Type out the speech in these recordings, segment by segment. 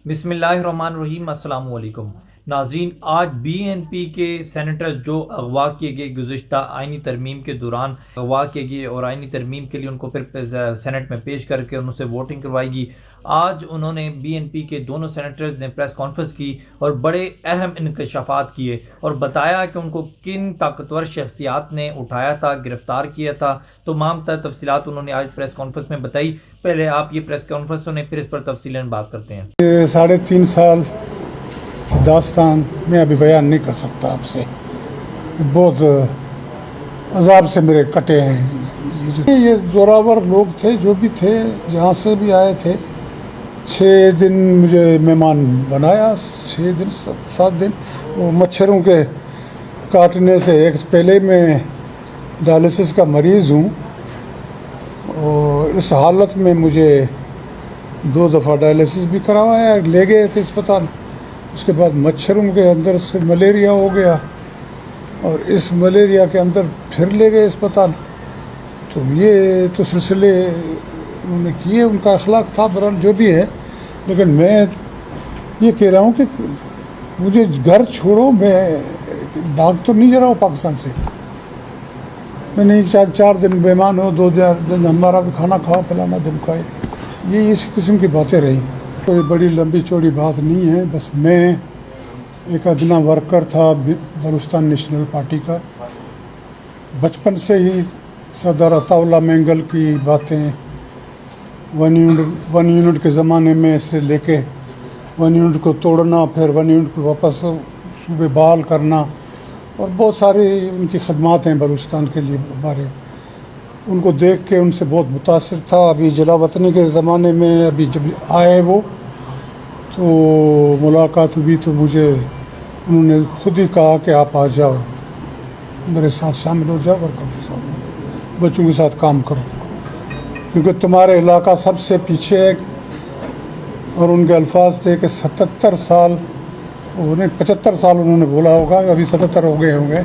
بسم اللہ الرحمن الرحیم۔ السلام علیکم ناظرین، آج بی این پی کے سینیٹرز جو اغوا کیے گئے گزشتہ آئینی ترمیم کے دوران اغوا کیے گئے اور آئینی ترمیم کے لیے ان کو پھر سینٹ میں پیش کر کے ان سے ووٹنگ کروائی گئی، آج انہوں نے بی این پی کے دونوں سینیٹرز نے پریس کانفرنس کی اور بڑے اہم انکشافات کیے اور بتایا کہ ان کو کن طاقتور شخصیات نے اٹھایا تھا، گرفتار کیا تھا۔ تمام تر تفصیلات انہوں نے آج پریس کانفرنس میں بتائی۔ پہلے آپ یہ پریس کانفرنس سنیں، پھر اس پر تفصیلاً بات کرتے ہیں۔ 3.5 سال کی داستان میں ابھی بیان نہیں کر سکتا آپ سے، بہت عذاب سے میرے کٹے ہیں۔ یہ زوراور لوگ تھے جو بھی تھے، جہاں سے بھی آئے تھے، 6 دن مجھے مہمان بنایا، 6 دن 7 دن وہ مچھروں کے کاٹنے سے۔ ایک پہلے میں ڈائلسس کا مریض ہوں اور اس حالت میں مجھے 2 دفعہ ڈائلسس بھی کروایا، لے گئے تھے اسپتال۔ اس کے بعد مچھروں کے اندر سے ملیریا ہو گیا اور اس ملیریا کے اندر پھر لے گئے اسپتال۔ تو یہ تو سلسلے انہوں نے کیے، ان کا اخلاق تھا، برحال جو بھی ہے۔ لیکن میں یہ کہہ رہا ہوں کہ مجھے گھر چھوڑو، میں بھاگ تو نہیں جا رہا ہوں پاکستان سے۔ میں نہیں 4 دن مہمان ہو، 2 دن ہمارا بھی کھانا کھاؤ، پلانا دمکائے، یہ اس قسم کی باتیں رہیں۔ کوئی بڑی لمبی چوڑی بات نہیں ہے، بس میں ایک ادنا ورکر تھا بلوچستان نیشنل پارٹی کا۔ بچپن سے ہی سردار عطا اللہ مینگل کی باتیں، ون یونٹ کے زمانے میں سے لے کے 1 یونٹ کو توڑنا، پھر 1 یونٹ کو واپس صوبے بحال کرنا، اور بہت ساری ان کی خدمات ہیں بلوچستان کے لیے ہمارے۔ ان کو دیکھ کے ان سے بہت متاثر تھا۔ ابھی جلا وطنی کے زمانے میں ابھی جب آئے وہ تو ملاقات ہوئی تو مجھے انہوں نے خود ہی کہا کہ آپ آ جاؤ، میرے ساتھ شامل ہو جاؤ، ورکر کے ساتھ، بچوں کے ساتھ کام کرو، کیونکہ تمہارا علاقہ سب سے پیچھے ہے۔ اور ان کے الفاظ تھے کہ 77 سال، انہیں 75 سال انہوں نے بولا ہوگا، ابھی 77 ہو گئے ہوں گے،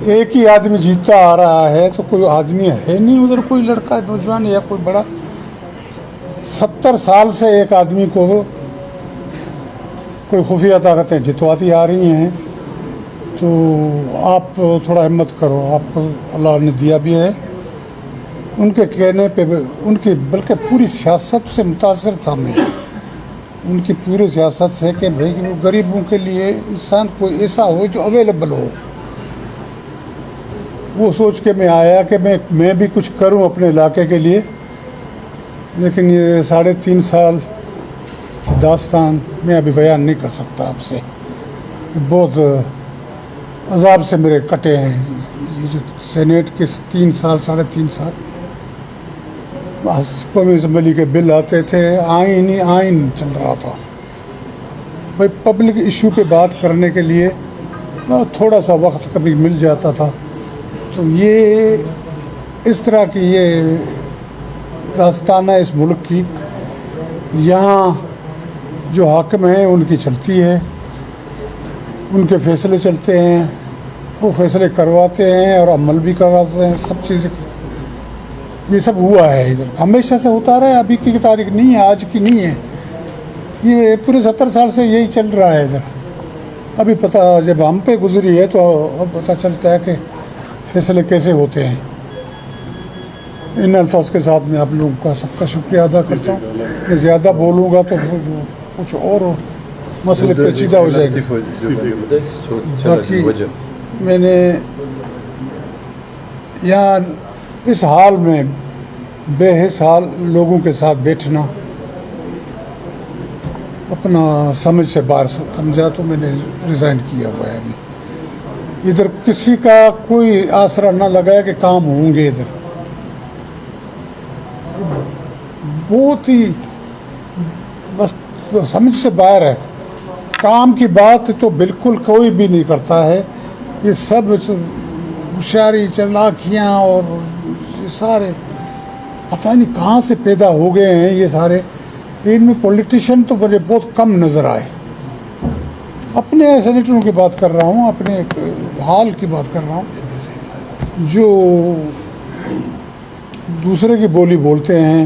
ایک ہی آدمی جیتتا آ رہا ہے، تو کوئی آدمی ہے نہیں ادھر، کوئی لڑکا نوجوان یا کوئی بڑا۔ 70 سال سے ایک آدمی کو کوئی خفیہ طاقتیں جتواتی آ رہی ہیں، تو آپ تھوڑا ہمت کرو، آپ کو اللہ نے دیا بھی ہے۔ ان کے کہنے پہ ان کی بلکہ پوری سیاست سے متاثر تھا میں، ان کی پوری سیاست سے کہ بھائی وہ غریبوں کے لیے انسان کوئی ایسا ہو جو اویلیبل ہو۔ وہ سوچ کے میں آیا کہ میں بھی کچھ کروں اپنے علاقے کے لیے۔ لیکن یہ 3.5 سال کی داستان میں ابھی بیان نہیں کر سکتا آپ سے، بہت عذاب سے میرے کٹے ہیں۔ یہ جو سینیٹ کے 3 سال 3.5 سال قومی اسمبلی کے بل آتے تھے، آئین چل رہا تھا بھائی، پبلک ایشو پہ بات کرنے کے لیے تھوڑا سا وقت کبھی مل جاتا تھا۔ تو یہ اس طرح کی یہ داستان ہے اس ملک کی۔ یہاں جو حاکم ہیں ان کی چلتی ہے، ان کے فیصلے چلتے ہیں، وہ فیصلے کرواتے ہیں اور عمل بھی کرواتے ہیں، سب چیزیں۔ یہ سب ہوا ہے ادھر، ہمیشہ سے ہوتا رہا ہے، ابھی کی تاریخ نہیں ہے، آج کی نہیں ہے، یہ پورے 70 سال سے یہی چل رہا ہے ادھر۔ ابھی پتہ جب ہم پہ گزری ہے تو اب پتہ چلتا ہے کہ فیصلے کیسے ہوتے ہیں۔ ان الفاظ کے ساتھ میں آپ لوگوں کا سب کا شکریہ ادا کرتا ہوں۔ میں زیادہ بولوں گا تو کچھ اور مسئلے پیچیدہ ہو جائے گا۔ باقی میں نے یہاں اس حال میں بے حس حال لوگوں کے ساتھ بیٹھنا اپنا سمجھ سے باہر سمجھا، تو میں نے ریزائن کیا ہوا ہے۔ ابھی ادھر کسی کا کوئی آسرا نہ لگایا کہ کام ہوں گے، ادھر بہت ہی بس سمجھ سے باہر ہے۔ کام کی بات تو بالکل کوئی بھی نہیں کرتا ہے، یہ سب ہوشیاری چالاکیاں اور یہ سارے پتہ نہیں کہاں سے پیدا ہو گئے ہیں یہ سارے۔ ان میں پولیٹیشین تو مجھے بہت کم نظر آئے۔ اپنے سینیٹروں کی بات کر رہا ہوں، اپنے حال کی بات کر رہا ہوں، جو دوسرے کی بولی بولتے ہیں،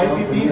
IPP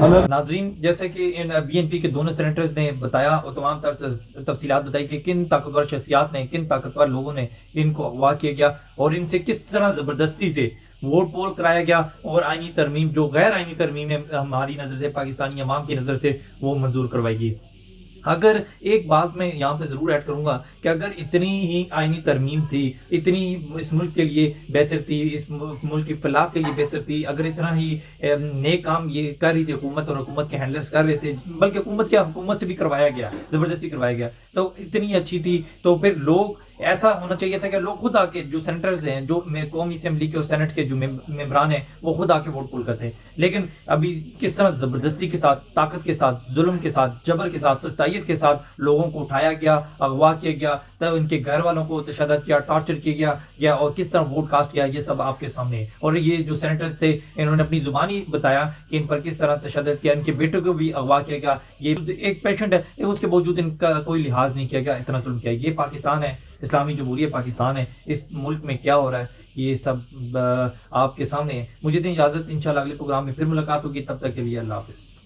ناظرین، جیسے کہ ان بی این پی کے دونوں سینیٹرز نے بتایا اور تمام تفصیلات بتائی کہ کن طاقتور شخصیات نے، کن طاقتور لوگوں نے ان کو اغوا کیا گیا اور ان سے کس طرح زبردستی سے ووٹ پول کرایا گیا اور آئینی ترمیم جو غیر آئینی ترمیم ہے ہماری نظر سے، پاکستانی عوام کی نظر سے وہ منظور کروائی گئی۔ اگر ایک بات میں یہاں پہ ضرور ایڈ کروں گا کہ اگر اتنی ہی آئینی ترمیم تھی، اتنی اس ملک کے لیے بہتر تھی، اس ملک کی فلاح کے لیے بہتر تھی، اگر اتنا ہی نیک کام یہ کر رہی تھی حکومت اور حکومت کے ہینڈلرز کر رہے تھے، بلکہ حکومت سے بھی کروایا گیا، زبردستی کروایا گیا، تو اتنی اچھی تھی تو پھر لوگ ایسا ہونا چاہیے تھا کہ لوگ خود آ کے، جو سینیٹرز ہیں، جو قومی اسمبلی کے اور سینٹ کے جو ممبران ہیں، وہ خود آ کے ووٹ پول کرتے ہیں۔ لیکن ابھی کس طرح زبردستی کے ساتھ، طاقت کے ساتھ، ظلم کے ساتھ، جبر کے ساتھ، تشدد کے ساتھ لوگوں کو اٹھایا گیا، اغوا کیا گیا، تب ان کے گھر والوں کو تشدد کیا، ٹارچر کیا گیا اور کس طرح ووٹ کاسٹ کیا، یہ سب آپ کے سامنے ہے۔ اور یہ جو سینیٹرز تھے انہوں نے اپنی زبانی بتایا کہ ان پر کس طرح تشدد کیا، ان کے بیٹوں کو بھی اغوا کیا گیا، یہ ایک پیشنٹ ہے، اس کے باوجود ان کا کوئی لحاظ نہیں کیا گیا، اتنا ظلم کیا۔ یہ پاکستان ہے، اسلامی جمہوریہ پاکستان ہے، اس ملک میں کیا ہو رہا ہے یہ سب آپ کے سامنے ہے۔ مجھے دیں اجازت، انشاءاللہ اگلے پروگرام میں پھر ملاقات ہوگی، تب تک کے لیے اللہ حافظ۔